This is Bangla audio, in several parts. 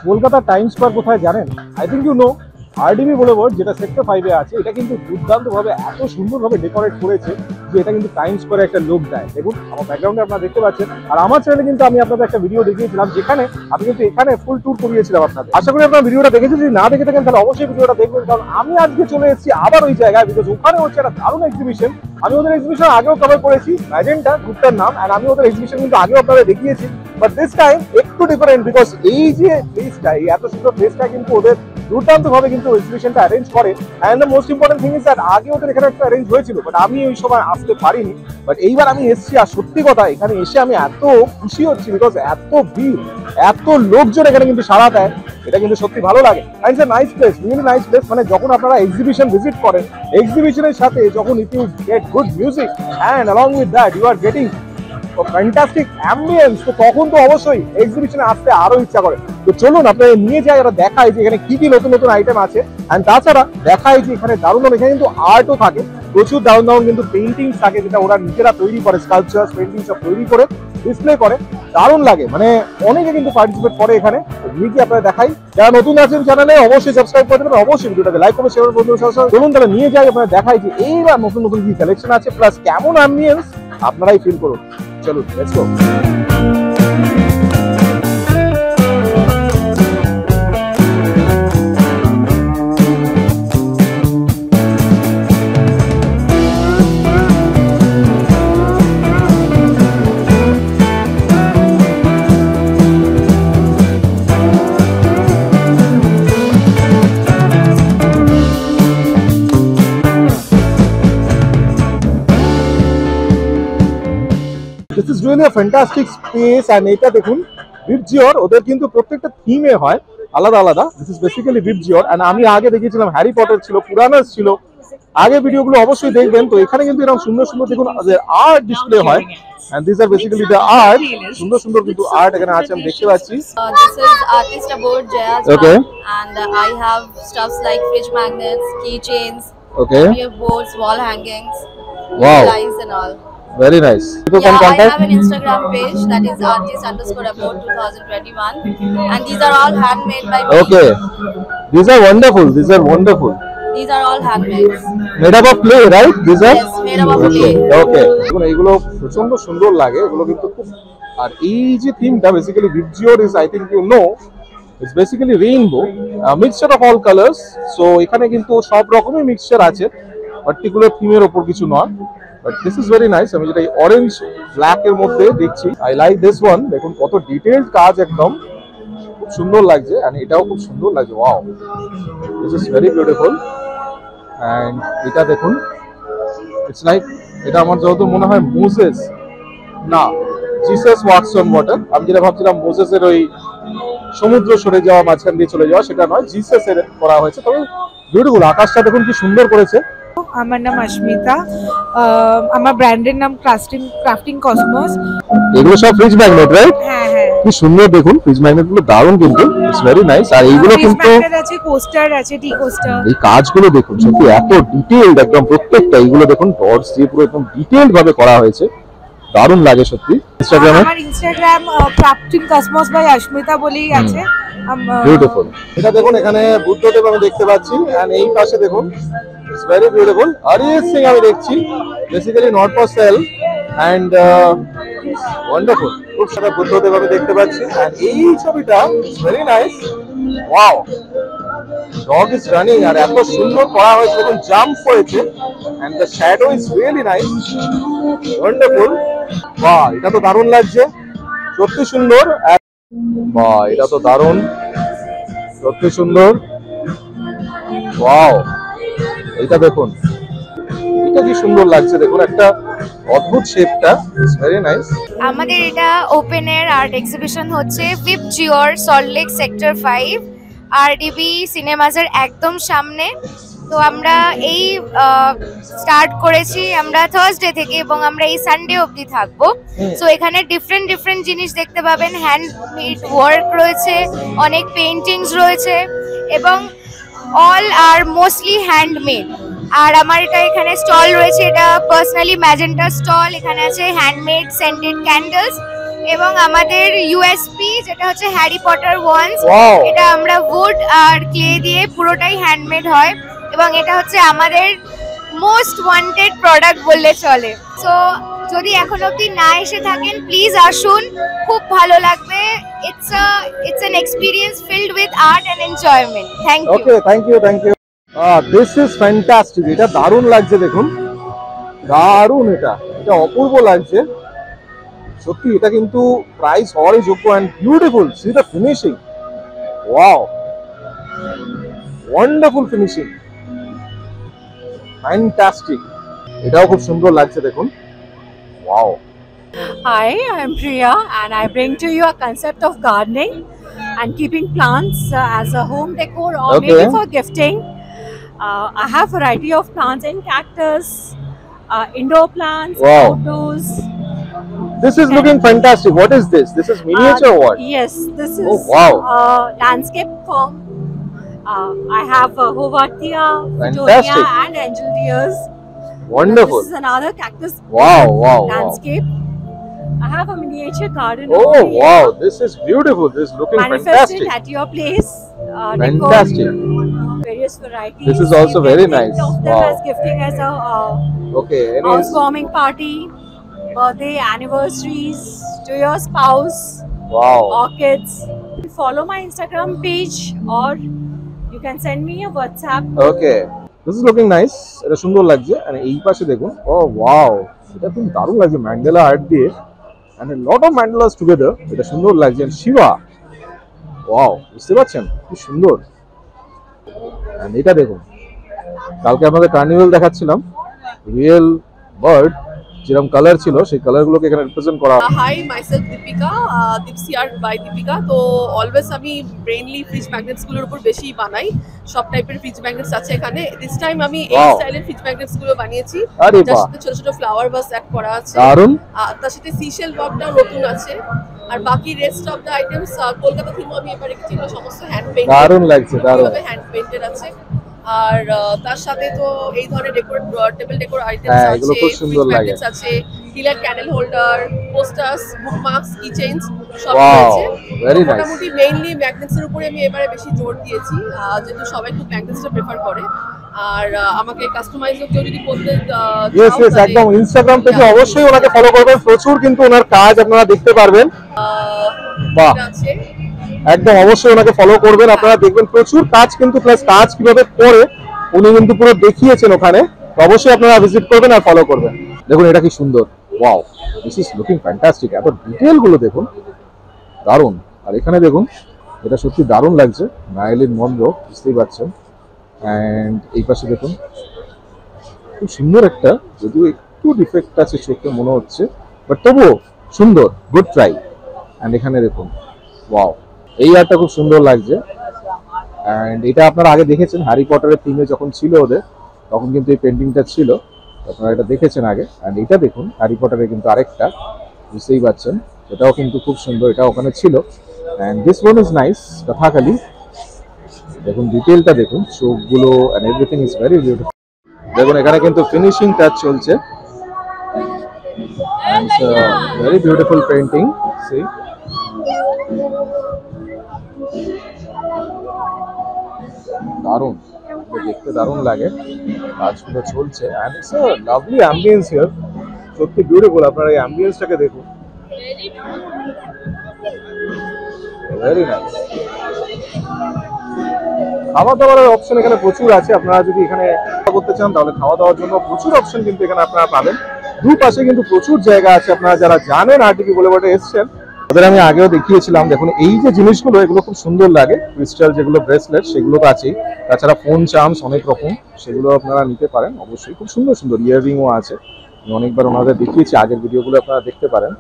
কলকাতা টাইম স্কোয়ার কোথায় জানেন? I think you know, RDB boulevard যেটা সেক্টর 5 এ আছে, এটা কিন্তু দুর্দান্তভাবে এত সুন্দরভাবে ডেকোরেট করেছে যে এটা কিন্তু টাইম স্কোয়ারে একটা লুক দেয়। দেখুন আমার ব্যাকগ্রাউন্ডে আপনারা দেখতে পাচ্ছেন, আর আমার চ্যানেলে কিন্তু আমি আপনাদের একটা ভিডিও দেখিয়েছিলাম যেখানে আমি কিন্তু এখানে ফুল ট্যুর করিয়েছিলাম আপনাদের। আশা করি আপনারা ভিডিওটা দেখেছেন, যদি না দেখে থাকেন তাহলে অবশ্যই ভিডিওটা দেখবেন, কারণ আমি আজকে চলে এসেছি আবার ওই জায়গায়, বিকজ ওখানে হচ্ছে একটা দারুণ এক্সিবিশন। আমি ওদের এক্সিবিশন আগেও কভার করেছি, ম্যাজেন্টা গ্রুপটার নাম, আর আমি ওদের এক্সিবিশন কিন্তু আগেও আপনাদের দেখিয়েছি, বাট দিস টাইম একটু ডিফারেন্ট, বিকজ এই যে প্লেসটা, এই এত সুন্দর প্লেসটা কিন্তু ওদের দুর্দান্ত ভাবে কিন্তু এক্সিবিশনটা অ্যারেঞ্জ করে। And the most important thing is that আগে ওদের এখানে একটা অ্যারেঞ্জ হয়েছিল, বাট আমি ওই সময় আসতে পারিনি, বাট এইবার আমি এসেছি। আর সত্যি কথা, এখানে এসে আমি এত খুশি হচ্ছি, বিকজ এত ভিড়, এত লোকজন এখানে কিন্তু সাড়া দেয়, এটা কিন্তু সত্যি ভালো লাগে। And it's a nice place, really nice place. মানে যখন আপনারা এক্সিবিশন ভিজিট করেন, এক্সিবিশনের সাথে যখন if you get good music and along with that you are getting fantastic ambience, তো তখন তো অবশ্যই এক্সিবিশনে আসতে আরো ইচ্ছা করে। তো চলুন আপনাদের নিয়ে যাই, এরা দেখায় যে এখানে কি কি নতুন নতুন আইটেম আছে, এন্ড তাছাড়া দেখায় যে এখানে দারুণ, এখানে কিন্তু আর্টও থাকে, প্রচুর দারুণ দারুণ কিন্তু পেইন্টিংস থাকে, যেটা ওরা নিজেরা তৈরি করে, স্কাল্পচার পেইন্টিং সব তৈরি করে ডিসপ্লে করে, দারুণ লাগে। মানে অনেকে কিন্তু পার্টিসিপেট করে এখানে। কি আপনারা দেখাই, যারা নতুন আছেন চ্যানেলে অবশ্যই সাবস্ক্রাইব করে দেবেন, অবশ্যই ভিডিওটাকে লাইক করবেন, শেয়ার করবেন বন্ধুদের সাথে। চলুন তাহলে নিয়ে যাই, আপনারা দেখাই যে এইবার নতুন নতুন কি কালেকশন আছে, প্লাস কেমন অ্যাম্বিয়েন্স আপনারাই ফিল করুন। চলুন let's go. This is really a fantastic space, and এটা দেখুন ভিপজিওর, ওদের কিন্তু প্রত্যেকটা থিমে হয় আলাদা আলাদা। দিস ইজ বেসিক্যালি ভিপজিওর, এন্ড আমি আগে দেখিয়েছিলাম হ্যারি পটার ছিল, পুরানাস ছিল, আগে ভিডিওগুলো অবশ্যই দেখবেন। তো এখানে কিন্তু এরকম সুন্দর সুন্দর দেখুন আর্ট ডিসপ্লে হয়, and these are basically the art, সুন্দর সুন্দর কিন্তু আর্ট এখানে আছে আমি দেখতে পাচ্ছি। This is artist about Jayaz, okay, and I have stuffs like fridge magnets, keychains, okay, boards, wall hangings, wow, lines and all. very nice. People Yeah, can I contact. have an Instagram page that is artist_about 2021, and these are all handmade by me. Okay, these are wonderful, these are wonderful. These are all handmade. Made up of clay, right? These are? Yes, made up of clay. Okay. দেখুন এইগুলো প্রচন্ড সুন্দর লাগে, এগুলো কিন্তু খুব। আর এই যে থিমটা basically VIBGYOR is, I think you know, it's basically rainbow, mixture of all colours. So এখানে কিন্তু সব রকমের মিক্সচার আছে, পার্টিকুলার থিমের ওপর কিছু নয়, but this is very nice. আমি যেটা অরেঞ্জ ব্ল্যাক এর মধ্যে দেখছি, আই লাইক দিস ওয়ান। দেখুন কত ডিটেইলড কাজ, একদম খুব সুন্দর লাগছে, এন্ড এটাও খুব সুন্দর লাগছে। Wow, this is very beautiful. And এটা দেখুন, ইটস লাইক, এটা আমার যতদূর মনে হয় মোসেস না, জিসাস ওয়াকস অন ওয়াটার। আমি যেটা ভাবছিলাম মোসেসের ওই সমুদ্র সরে যাওয়া, মাঝখান দিয়ে চলে যাওয়া, সেটা নয়, জিসাসের করা হয়েছে। তবে বিউটিফুল, আকাশটা দেখুন কি সুন্দর করেছে। আমার নাম অস্মিতা, আমার ব্র্যান্ডের নাম ক্রাফটিং কসমস। এগুলো সব ফ্রিজ ম্যাগনেট, রাইট? হ্যাঁ হ্যাঁ, কি সুন্দর দেখুন, ফ্রিজ ম্যাগনেট গুলো দারুণ কিন্তু, ইটস ভেরি নাইস। আর এইগুলো কিন্তু আছে, কোস্টার আছে, টি কোস্টার। এই কাজগুলো দেখুন সত্যি এত ডিটেইলড, একদম প্রত্যেকটা। এইগুলো দেখুন ডটস দিয়ে পুরো একদম ডিটেইলড ভাবে করা হয়েছে, দারুণ লাগে সত্যি। ইনস্টাগ্রামে আমার ইনস্টাগ্রাম ক্রাফটিং কসমস বাই অস্মিতা বলেই আছে। বিউটিফুল। এটা দেখুন এখানে বুদ্ধদেব আমি দেখতে পাচ্ছি, এন্ড এই পাশে দেখুন it's very beautiful. Arijit Singh আমি দেখছি, basically not for sale, and wonderful. খুব সারা বুদ্ধদেব আমি দেখতে পাচ্ছি, এন্ড এই ছবিটা it's very nice. Wow, dog is running, আর এত সুন্দর করা হয়েছে, দেখুন জাম্প করেছে, and the shadow is really nice, wonderful. বাহ, এটা তো দারুণ লাগছে, সত্যি সুন্দর। বাহ, এটা তো দারুণ, সত্যি সুন্দর। ওয়াও, এটা দেখুন, এটা কি সুন্দর লাগছে, দেখুন একটা অদ্ভুত শেপটা, ইটস ভেরি নাইস। আমাদের এটা ওপেন এয়ার আর্ট এক্সিবিশন হচ্ছে ভিপজিওর, সল্টলেক সেক্টর 5, আরডিবি সিনেমাজের একদম সামনে। তো আমরা এই স্টার্ট করেছি আমরা থার্সডে থেকে, এবং আমরা এই সানডে অবধি থাকবো। সো এখানে ডিফারেন্ট জিনিস দেখতে পাবেন, হ্যান্ডমেড ওয়ার্ক রয়েছে, অনেক পেইন্টিংস রয়েছে, এবং অল আর মোস্টলি হ্যান্ডমেড। আর আমার এটা এখানে স্টল রয়েছে, এটা পার্সোনালি ম্যাজেন্টা স্টল। এখানে আছে হ্যান্ডমেড সেন্টেড ক্যান্ডেলস, এবং আমাদের ইউএসপি যেটা হচ্ছে হ্যারি পটার ওয়ান্স, Wow! এটা আমরা উড আর ক্লে দিয়ে পুরোটাই হ্যান্ডমেড হয় এবং এটা হচ্ছে আমাদের মোস্ট ওয়ান্টেড প্রোডাক্ট বললে চলে। সো যদি এখন অবধি না এসে থাকেন প্লিজ আসুন, খুব ভালো লাগবে। It's an experience filled with art and enjoyment. Thank you. Okay, thank you, thank you. This is fantastic. এটা দারুণ লাগছে, দেখুন দারুণ, এটা অপূর্ব লাগছে সত্যি। এটা কিন্তু প্রাইস হওয়ারই যোগ্য and beautiful. See the finishing, wow, wonderful finishing, fantastic. এটাও খুব সুন্দর লাগছে, দেখুন, wow. Hi, I'm Priya and I bring to you a concept of gardening and keeping plants as a home decor or Okay. maybe for gifting. I have variety of plants in cactus, indoor plants, Wow. outdoors. This is looking fantastic. What is this? This is miniature or what? Yes, this is Oh, wow. landscape form. I have Hovartia, Fantastic. Vitoria and Angel Deers. Wonderful. This is another cactus Wow, wow, wow. landscape. I have a miniature garden. Oh, over here. wow. This is beautiful. This is looking Manifest fantastic. it at your place. Fantastic. Decor, various varieties. This is also You very can think nice. Of them Wow. as gifting as a Okay. housewarming party, birthday, anniversaries, to your spouse, Wow. orchids. Follow my Instagram page or you can send me a WhatsApp. Okay. This is looking nice. এটা সুন্দর লাগছে। আর এই পাশে দেখুন, oh wow, এটা খুব দারুণ লাগছে ম্যান্ডেলা আর্ট দিয়ে and a lot of mandalas together. এটা সুন্দর লাগছে। শিবা, wow, বুঝতে পারছেন কি সুন্দর। and এটা দেখুন, কালকে আপনাদের কার্নিভাল দেখাচ্ছিলাম, রিয়েল বার্ড যেরকম কালার ছিল সেই কালারগুলোকে এখানে রিপ্রেজেন্ট করা। Hi, myself Deepika, Dipsy Art by Deepika. তো অলওয়েজ আমি ব্রেইনলি ফ্রিজ ম্যাগনেটস গুলোর উপর বেশি বানাই, সব টাইপের ফ্রিজ ম্যাগনেটস আছে এখানে। দিস টাইম আমি এই Wow. স্টাইলের ফ্রিজ ম্যাগনেটস গুলো বানিয়েছি, আরে যার বাহ, সাথে ছোট ছোট ফ্লাওয়ার বাস অ্যাড করা আছে। দারুণ। তার সাথে সিশেল ওয়ার্কটাও নতুন আছে। আর বাকি rest of the items Kolkata থেকে আমি এবার রেখেছি, এগুলো সমস্ত হ্যান্ড পেইন্টেড, দারুণ লাগছে, দারুণ। হ্যান্ড পেইন্টেড আছে। আর তার সাথে তো এই ধরনের টেবিল ডেকোর আইটেমস হ্যাঁ, আছে, এগুলো খুব সুন্দর fridge লাগে। magnets আছে, healer candle holder, posters, bookmarks, keychains সব Wow, রয়েছে। very তো nice. মোটামুটি মেইনলি ম্যাগনেটস এর উপরে আমি এবারে বেশি জোর দিয়েছি, যেহেতু সবাই খুব ম্যাগনেটসটা প্রেফার করে। আর আমাকে কাস্টমাইজও কেউ যদি করতে ইয়েস ইয়েস, একদম। ইনস্টাগ্রাম পেজে অবশ্যই ওনাকে ফলো করবেন, প্রচুর কিন্তু ওনার কাজ আপনারা দেখতে পারবেন। বাহ, আছে। একদম অবশ্যই ওনাকে ফলো করবেন, আপনারা দেখবেন প্রচুর কাজ কিন্তু, প্লাস কাজ কিভাবে করে উনি কিন্তু পুরো দেখিয়েছেন ওখানে। তো অবশ্যই আপনারা ভিজিট করবেন আর ফলো করবেন। দেখুন এটা কি সুন্দর, wow, this is looking fantastic. এত ডিটেল গুলো দেখুন, দারুণ। আর এখানে দেখুন, এটা সত্যি দারুণ লাগছে, মাইলিন মনরো, বুঝতেই পারছেন। অ্যান্ড এই পাশে দেখুন, খুব সুন্দর একটা, যদিও একটু ডিফেক্ট আছে চোখে মনে হচ্ছে, বাট তবুও সুন্দর, গুড ট্রাই। অ্যান্ড এখানে দেখুন, ওয়াও, এই আর্টটা খুব সুন্দর লাগছে। অ্যান্ড এটা আপনারা আগে দেখেছেন হ্যারি পটারের থিমে যখন ছিল ওদের, তখন কিন্তু এই পেন্টিংটা ছিল, আপনারা এটা দেখেছেন আগে। অ্যান্ড এটা দেখুন, হ্যারি পটারের কিন্তু আরেকটা, বুঝতেই পারছেন, এটাও কিন্তু খুব সুন্দর, এটা ওখানে ছিল। And this one is nice. Kathakali দেখুন, ডিটেলটা দেখুন, চোখগুলো and everything is very beautiful. দেখুন এখানে কিন্তু ফিনিশিং টাচ চলছে, ভেরি বিউটিফুল পেন্টিং। সি, দারুণ, দেখতে দারুণ লাগে, কাজগুলো চলছে। And it's a lovely ambience here, সত্যি বিউটিফুল। আপনারা এই অ্যাম্বিয়েন্সটাকে দেখুন, ভেরি নাইস। খাওয়া দাওয়ার অপশন এখানে প্রচুর আছে, আপনারা যদি এখানে করতে চান তাহলে খাওয়া দাওয়ার জন্য প্রচুর অপশন কিন্তু এখানে আপনারা পাবেন। দুপাশে কিন্তু প্রচুর জায়গা আছে, আপনারা যারা জানেন আরডিবি বুলেভার্ডে এসেছেন তাদের আমি আগেও দেখিয়েছিলাম। দেখুন এই যে জিনিসগুলো, এগুলো খুব সুন্দর লাগে, ক্রিস্টাল যেগুলো ব্রেসলেট সেগুলো তো আছেই, তাছাড়া ফোন চার্মস অনেক রকম, সেগুলো আপনারা নিতে পারেন অবশ্যই। খুব সুন্দর সুন্দর ইয়াররিংও আছে, আমি অনেকবার ওনাদের দেখিয়েছি, আগের ভিডিওগুলো আপনারা দেখতে পারেন।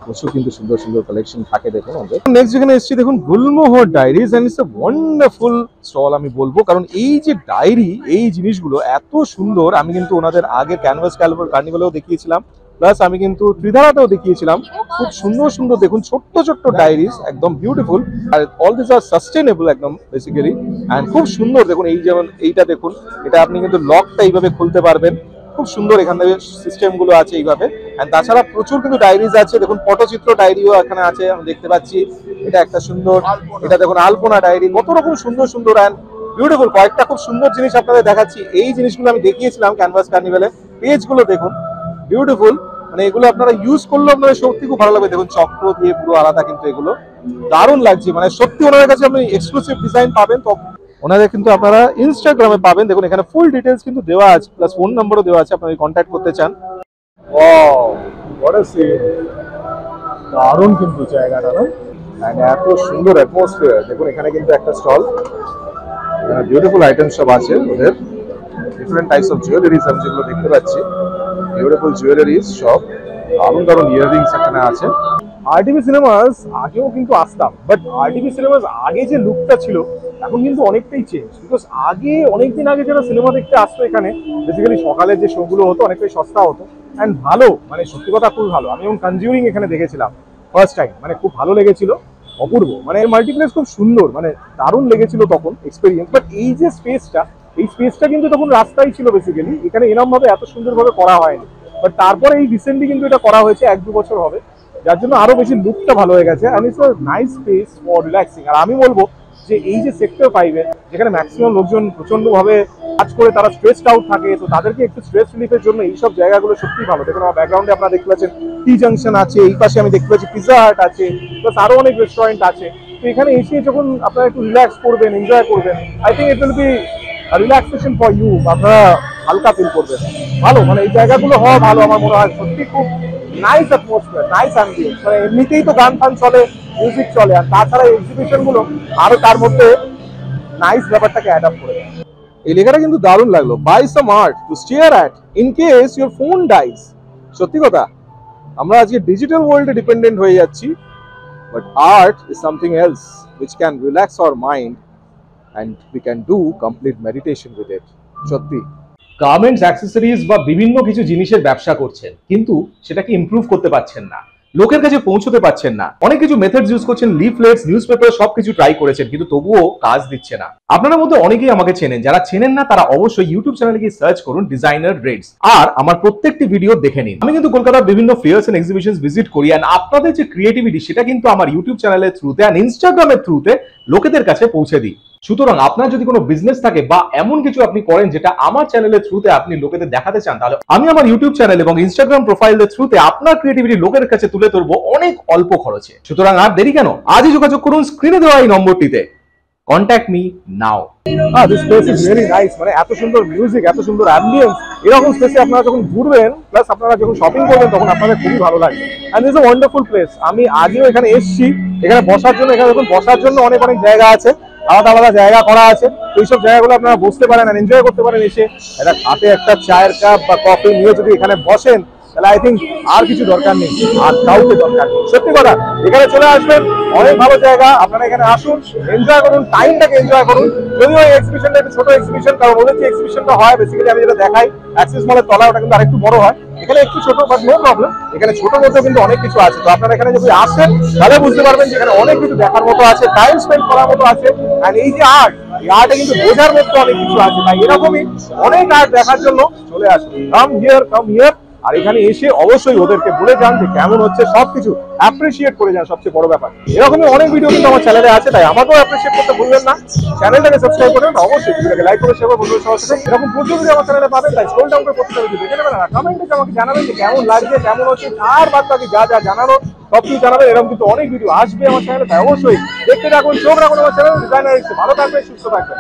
প্রচুর কিন্তু সুন্দর সুন্দর কালেকশন থাকে দেখুন ওদের। নেক্সট যেখানে এসেছি দেখুন, Gulmohar diaries, and it's a wonderful stall আমি বলবো, কারণ এই যে ডায়েরি, এই জিনিসগুলো এত সুন্দর। আমি কিন্তু ওনাদের আগে ক্যানভাস কার্নিভালেও দেখিয়েছিলাম, প্লাস আমি কিন্তু ত্রিধারাতেও দেখিয়েছিলাম। খুব সুন্দর সুন্দর দেখুন, ছোট্ট ছোট্ট ডায়েরিজ, একদম বিউটিফুল। আর অল দিস আর সাস্টেনেবল একদম বেসিক্যালি, অ্যান্ড খুব সুন্দর। দেখুন এই যেমন এইটা দেখুন, এটা আপনি কিন্তু লকটা এইভাবে খুলতে পারবেন, খুব সুন্দর এখানে সিস্টেম গুলো আছে এইভাবে। এন্ড তাছাড়া প্রচুর কিন্তু ডায়েরিজ আছে, দেখুন পটচিত্র ডায়েরিও এখানে আছে আমি দেখতে পাচ্ছি। এটা একটা সুন্দর, এটা দেখুন আলপনা ডায়েরি, কত রকম সুন্দর সুন্দর অ্যান্ড বিউটিফুল। কয়েকটা খুব সুন্দর জিনিস আপনাদের দেখাচ্ছি। এই জিনিসগুলো আমি দেখিয়েছিলাম ক্যানভাস কার্নিভেলে, পেজগুলো দেখুন বিউটিফুল, মানে এগুলো আপনারা ইউজ করলে আপনাদের সত্যি খুব ভালো লাগবে। দেখুন চক্র দিয়ে পুরো আলাদা, কিন্তু এগুলো দারুণ লাগছে, মানে সত্যি ওনাদের কাছে আপনি এক্সক্লুসিভ ডিজাইন পাবেন। তো ওনাদের কিন্তু আপনারা ইনস্টাগ্রামে পাবেন, দেখুন এখানে ফুল ডিটেলস কিন্তু দেওয়া আছে, প্লাস ফোন নাম্বারও দেওয়া আছে, আপনারা কন্ট্যাক্ট করতে চান। ওয়াও হোয়াট আ সিন, দারুণ কিন্তু জায়গাটা না, এন্ড এত সুন্দর অ্যাটমসফিয়ার। দেখুন এখানে কিন্তু একটা স্টল, এখানে বিউটিফুল আইটেমস সব আছে ওদের, ডিফারেন্ট টাইপস অফ জুয়েলারিজ আমি যেগুলো দেখতে পাচ্ছি, বিউটিফুল জুয়েলারিজ সব, দারুণ দারুণ ইয়াররিংস এখানে আছে। আরটিভি সিনেমাস আগেও কিন্তু আসতাম, বাট আরটিভি সিনেমাস আগে যে লুকটা ছিল এখন কিন্তু অনেকটাই চেঞ্জ। বিকজ আগে অনেকদিন আগে যারা সিনেমা দেখতে আসতো এখানে, বেসিক্যালি সকালে যে শোগুলো হতো অনেকটাই সস্তা হতো অ্যান্ড ভালো, মানে সত্যি কথা খুব ভালো। আমি যেমন কনজিউরিং এখানে দেখেছিলাম ফার্স্ট টাইম, মানে খুব ভালো লেগেছিল, অপূর্ব, মানে মাল্টিপ্লেক্স খুব সুন্দর, মানে দারুণ লেগেছিল তখন এক্সপেরিয়েন্স। বাট এই যে স্পেসটা, এই স্পেসটা কিন্তু তখন রাস্তাই ছিল বেসিক্যালি, এখানে এরকম ভাবে এত সুন্দরভাবে করা হয়নি। বাট তারপরে এই রিসেন্টলি কিন্তু এটা করা হয়েছে 1-2 বছর হবে, যার জন্য আরো বেশি লুকটা ভালো হয়ে গেছে। And it's a nice space for relaxing. আর আমি বলবো যে এই যে সেক্টর 5-এ যেখানে ম্যাক্সিমাম লোকজন প্রচন্ড ভাবে কাজ করে তারা স্ট্রেসড আউট থাকে, তো তাদেরকে একটু স্ট্রেস রিলিফের জন্য এইসব জায়গাগুলো সত্যি ভালো। দেখুন আমার ব্যাকগ্রাউন্ডে আপনারা দেখতে পাচ্ছেন টি জাংশন আছে, এই পাশে আমি দেখতে পাচ্ছি পিৎজা হাট আছে, প্লাস আরো অনেক রেস্টুরেন্ট আছে। তো এখানে এসে যখন আপনারা একটু রিল্যাক্স করবেন, এনজয় করবেন, I think it will be relaxation for you, আপনারা হালকা ফিল করবেন। ভালো, মানে এই জায়গাগুলো হওয়া ভালো আমার মনে হয়, সত্যি খুব নাইস অ্যাটমসফিয়ার, নাইস অ্যাম্বিয়েন্স। মানে এমনিতেই তো গান ফান চলে, মিউজিক চলে, আর তাছাড়া এক্সিবিশন গুলো আরো তার মধ্যে নাইস ব্যাপারটাকে অ্যাডাপ্ট করে। এই লেখাটা কিন্তু দারুণ লাগলো, buy some art to stare at in case your phone dies. সত্যি কথা, আমরা আজকে ডিজিটাল ওয়ার্ল্ডে ডিপেন্ডেন্ট হয়ে যাচ্ছি, but art is something else which can relax our mind and we can do complete meditation with it. সত্যি গার্মেন্টস অ্যাক্সেসরিজ বা বিভিন্ন কিছু জিনিসের ব্যবসা করছেন, কিন্তু সেটাকে ইমপ্রুভ করতে পারছেন না, লোকের কাছে পৌঁছতে পারছেন না, অনেক কিছু মেথডস ইউজ করছেন, লিফলেটস, নিউজপেপার সবকিছু ট্রাই করেছেন, কিন্তু তবুও কাজ দিচ্ছে না। আপনাদের মধ্যে অনেকেই আমাকে চেনেন, যারা চেনেন না তারা অবশ্যই ইউটিউব চ্যানেলে গিয়ে সার্চ করুন ডিজাইনার রেডস, আর আমার প্রত্যেকটি ভিডিও দেখে নিন। আমি কিন্তু কলকাতার বিভিন্ন ফেয়ার্স এন্ড এক্সিবিশনস ভিজিট করি, এন্ড আপনাদের যে ক্রিয়েটিভিটি সেটা কিন্তু আমার ইউটিউব চ্যানেলের থ্রুতে এন্ড ইনস্টাগ্রামের থ্রুতে লোকেদের কাছে পৌঁছে দিই। সুতরাং আপনার যদি কোনো বিজনেস থাকে বা এমন কিছু আপনি করেন যেটা আমার চ্যানেলের থ্রুতে আপনি লোকেদের দেখাতে চান, তাহলে আমি আমার ইউটিউব চ্যানেল এবং ইনস্টাগ্রাম প্রোফাইলের থ্রুতে আপনার ক্রিয়েটিভিটি লোকের কাছে তুলে ধরবো অনেক অল্প খরচে। সুতরাং আর দেরি কেন, আজই যোগাযোগ করুন স্ক্রিনে দেওয়া এই নম্বরটিতে। Contact me now. This place is really nice, মানে এত সুন্দর মিউজিক, এত সুন্দর অ্যাম্বিয়েন্স, এরকম স্পেসে আপনারা যখন ঘুরবেন প্লাস আপনারা যখন শপিং করবেন তখন আপনাদের খুবই ভালো লাগবে। And this is a wonderful place. আমি আগেও এখানে এসেছি, এখানে বসার জন্য, এখানে দেখুন বসার জন্য অনেক অনেক জায়গা আছে, আলাদা আলাদা জায়গা করা আছে। এইসব জায়গাগুলো আপনারা বসতে পারেন আর এনজয় করতে পারেন। এসে একটা হাতে একটা চায়ের কাপ বা কফি নিয়ে যদি এখানে বসেন, তাহলে আই থিঙ্ক আর কিছু দরকার নেই, আর কাউকে দরকার নেই। সত্যি কথা, এখানে চলে আসবেন, অনেক ভালো জায়গা, আপনারা এখানে আসুন, এনজয় করুন, টাইমটাকে এনজয় করুন। যদিও এই এক্সিবিশনটা একটু ছোট এক্সিবিশন, কারণ ওদের যে এক্সিবিশনটা হয় বেসিক্যালি আমি যেটা দেখাই অ্যাক্সিস মলের তলা, ওটা কিন্তু আরেকটু বড় হয়, এখানে একটু ছোট, বাট নো প্রবলেম, এখানে ছোট মধ্যে কিন্তু অনেক কিছু আছে। তো আপনারা এখানে যদি আসেন তাহলে বুঝতে পারবেন যে এখানে অনেক কিছু দেখার মতো আছে, টাইম স্পেন্ড করার মতো আছে। আর এই যে আর্ট, এই আর্টে কিন্তু বোঝার মতো অনেক কিছু আছে, তাই এরকমই অনেক আর্ট দেখার জন্য চলে আসুন। Come here. আর এখানে এসে অবশ্যই ওদেরকে বলে যান যে কেমন হচ্ছে, সবকিছু অ্যাপ্রিসিয়েট করে যান, সবচেয়ে বড় ব্যাপার। এরকমই অনেক ভিডিও কিন্তু আমার চ্যানেলে আছে, তাই আমাকেও অ্যাপ্রিসিয়েট করতে ভুলবেন না। চ্যানেলটাকে সাবস্ক্রাইব করবেন, অবশ্যই ভিডিওটাকে লাইক করে শেয়ার করবেন বন্ধুদের সবার সাথে। এরকম প্রচুর ভিডিও আমার চ্যানেলে পাবেন, তাই স্ক্রল ডাউন করে প্রত্যেকটা ভিডিও দেখে নেবেন। আর কমেন্টে আমাকে জানাবেন যে কেমন লাগছে, কেমন হচ্ছে, আর বাদ বাকি যা যা জানানো সবকিছু জানাবেন। এরকম কিন্তু অনেক ভিডিও আসবে আমার চ্যানেলে, তাই অবশ্যই দেখতে থাকুন, চোখ রাখুন আমার চ্যানেল ডিজাইনার। ভালো থাকবেন, সুস্থ থাকবেন।